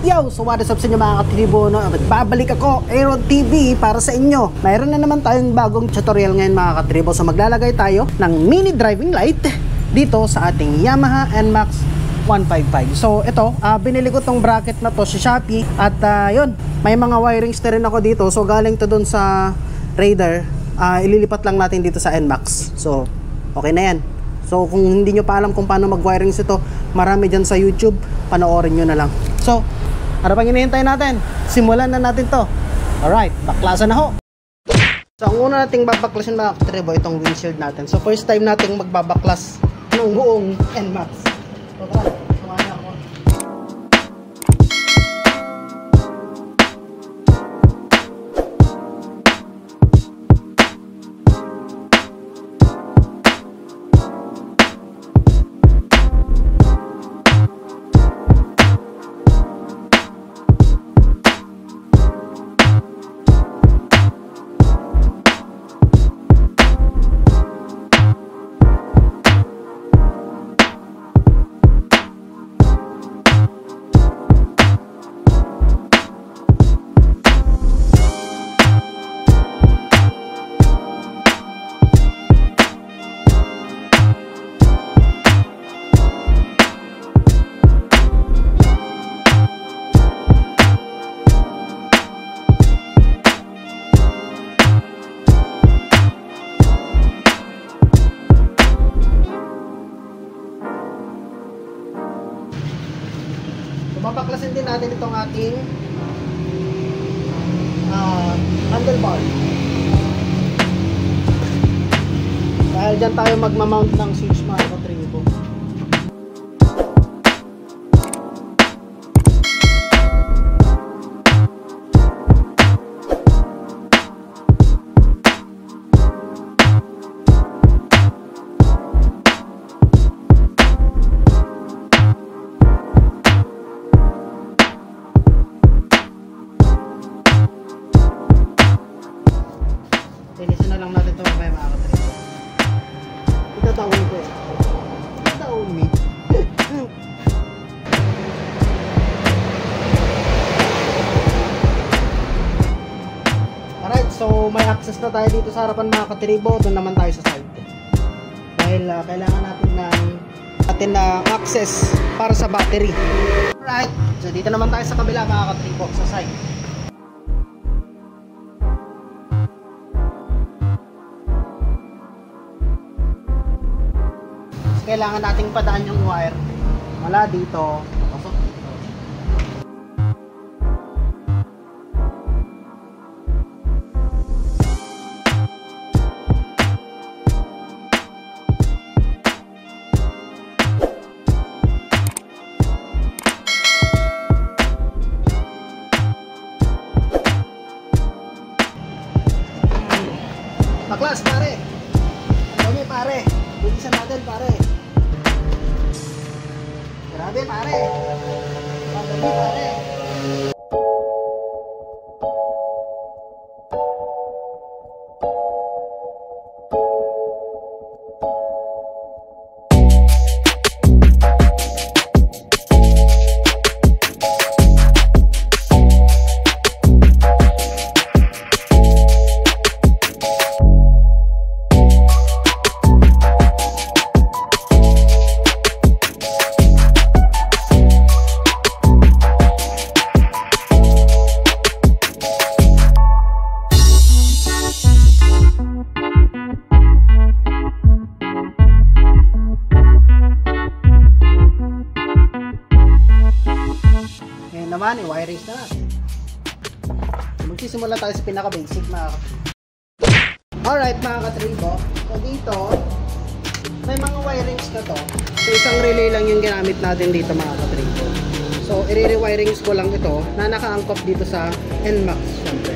Yo! So what is up sa inyo mga katribo, no? Magbabalik ako, Aeron TV, para sa inyo. Mayroon na naman tayong bagong tutorial ngayon mga katribo. So maglalagay tayo ng mini driving light dito sa ating Yamaha NMAX 155. So ito, binili ko tong bracket na to sa Shopee. At yun, may mga wirings na rin ako dito. So galing to dun sa Raider. Ililipat lang natin dito sa NMAX. So okay na yan. So kung hindi nyo pa alam kung paano mag-wirings ito, marami dyan sa YouTube, panoorin nyo na lang. So ano pang hinihintay natin? Simulan na natin to. Alright, baklasan na ho. So ang una nating babaklasin mga katribo, itong windshield natin. So first time nating magbabaklas ng buong NMAX. So tara, sumaya ako. Babaklasin din natin itong ating handlebar. Dahil dyan tayo magmamount ng switch mga katribo. Linisin na lang natin ito mamaya mga katribo. Itatawin ko eh. Itatawin me. Alright, so may access na tayo dito sa harapan mga katribo. Doon naman tayo sa side. Dahil kailangan natin na access para sa battery. Alright, so dito naman tayo sa kabila mga katribo, sa side. Kailangan nating padaan yung wire mula dito papasok dito. Baklas pare, dami pare, bilisan natin pare. Grabe pare. Madali pare. Naman, i-wirings na natin. Magsisimula tayo sa pinaka-basic mga katribo. Alright mga katribo, so dito may mga wirings na to. So isang relay lang yung ginamit natin dito mga katribo. So i-re-wirings ko lang ito na naka-angkop dito sa NMAX syempre.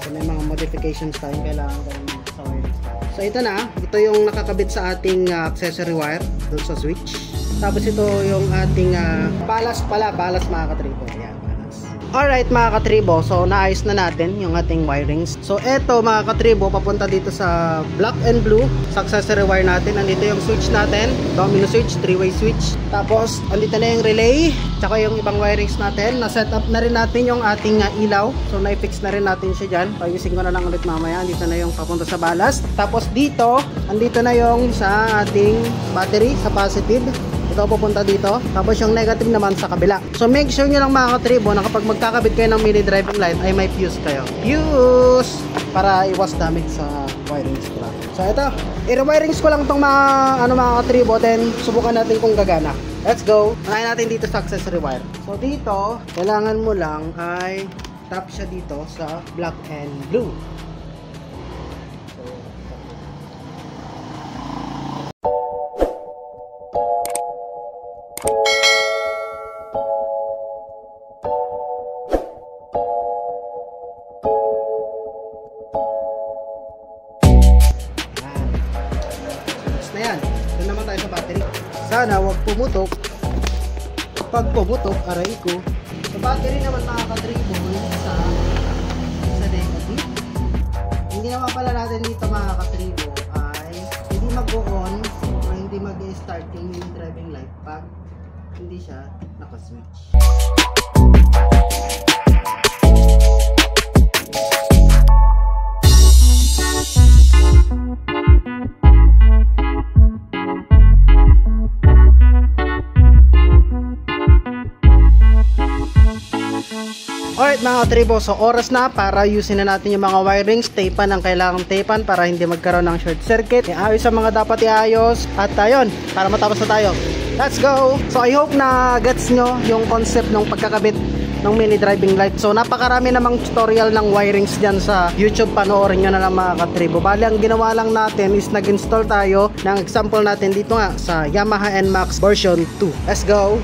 So may mga modifications tayong kailangan gawin sa wirings. So ito na, ito yung nakakabit sa ating accessory wire doon sa switch. Tapos ito yung ating balas mga katribo. Ayan, balas. Alright mga katribo, so naayos na natin yung ating wirings. So eto mga katribo, papunta dito sa black and blue sa accessory wire natin. Andito yung switch natin, domino switch, 3-way switch. Tapos andito na yung relay, tsaka yung ibang wirings natin. Na-set up na rin natin yung ating ilaw. So na-fix na rin natin siya dyan. Pag-using ko na lang ulit mamaya. Andito na yung papunta sa ballast. Tapos dito, andito na yung sa ating battery, sa positive. Ito pupunta dito. Tapos yung negative naman sa kabila. So make sure nyo lang mga katribo na kapag magkakabit kayo ng mini driving light ay may fuse kayo. Fuse! Para iwas damage sa wirings ko lang. So ito, i-wirings ko lang itong mga katribo, then subukan natin kung gagana. Let's go! Unahin natin dito sa accessory wire. So dito, kailangan mo lang ay tap siya dito sa black and blue. Na yan. Doon naman tayo sa battery. Sana wag pumutok. Pag pumutok, aray ko. Sa battery naman mga katribo, sa negative. Yung ginawa pala natin dito mga katribo ay hindi mag-on o hindi mag-start yung driving light pag hindi siya naka-switch. Alright mga katribo, so oras na para ayusin na natin yung mga wirings. Tapan ang kailangang tapan para hindi magkaroon ng short circuit. Iayos ang mga dapat iayos. At ayun, para matapos na tayo. Let's go! So I hope na gets nyo yung concept ng pagkakabit ng mini driving light. So napakarami namang tutorial ng wirings dyan sa YouTube. Panoorin nyo na lang mga katribo. Bali ang ginawa lang natin is nag-install tayo ng example natin dito nga sa Yamaha NMAX version 2. Let's go!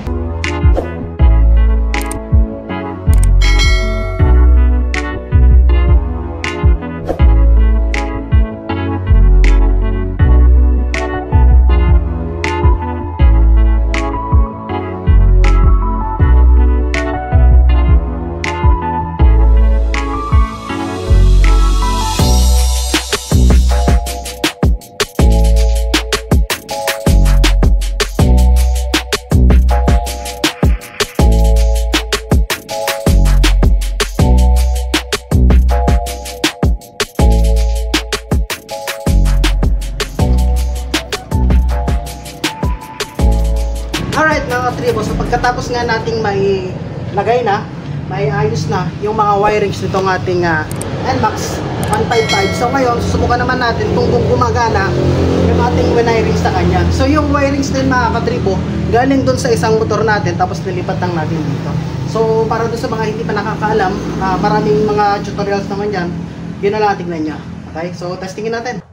Alright mga katribo, so pagkatapos nga nating may lagay na, may ayos na yung mga wirings nitong ating NMAX 155. So ngayon, susubukan naman natin kung gumagana yung ating wirings sa kanya. So yung wirings din mga katribo, galing dun sa isang motor natin, tapos nilipat lang natin dito. So para dun sa mga hindi pa nakakaalam, maraming mga tutorials naman yan, yun na lang tignan nyo. Okay, so testingin natin.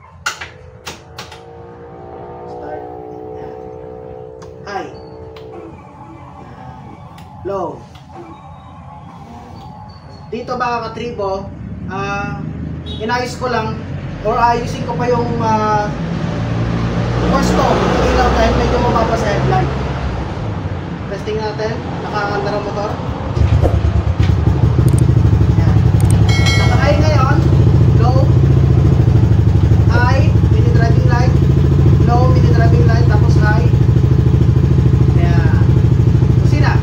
High, low. Dito mga katribo, inayos ko lang or ayusin ko pa yung pwesto ng ilaw dahil medyo mababa sa headlight. Testing natin, nakaandar ang motor. Yan. Naka-high ngayon, low, high, mini driving light, low, mini driving light, tapos high. Yan. Kusina.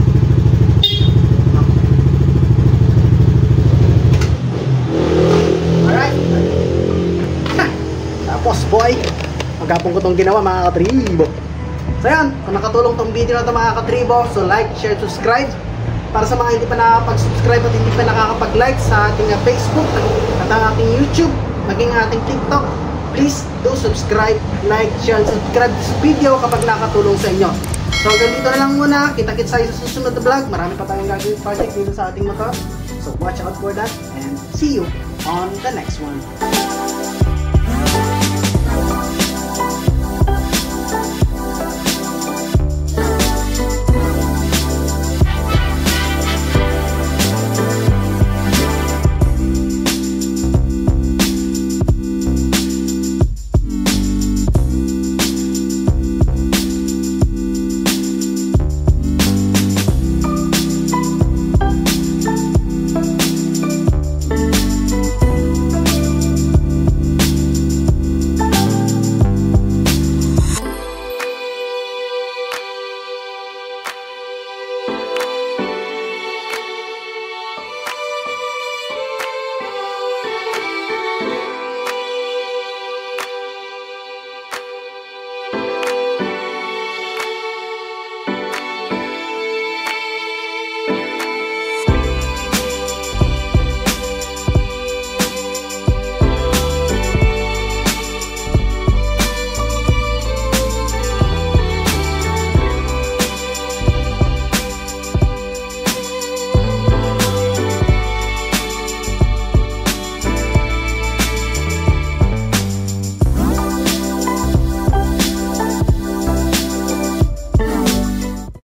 Alright. Tapos boy, magkapong ko itong ginawa mga katribo. So yan, kung nakatulong tong video na ito mga katribo, so like, share, subscribe. Para sa mga hindi pa nakakapag-subscribe at hindi pa nakakapag-like sa ating Facebook at ang ating YouTube, maging ating TikTok, please do subscribe, like, share, and subscribe this video kapag nakatulong sa inyo. So hanggang dito na lang muna, kita-kits tayo sa susunod na vlog. Marami pa tayong gagawin project dito sa ating motor. So watch out for that and see you on the next one.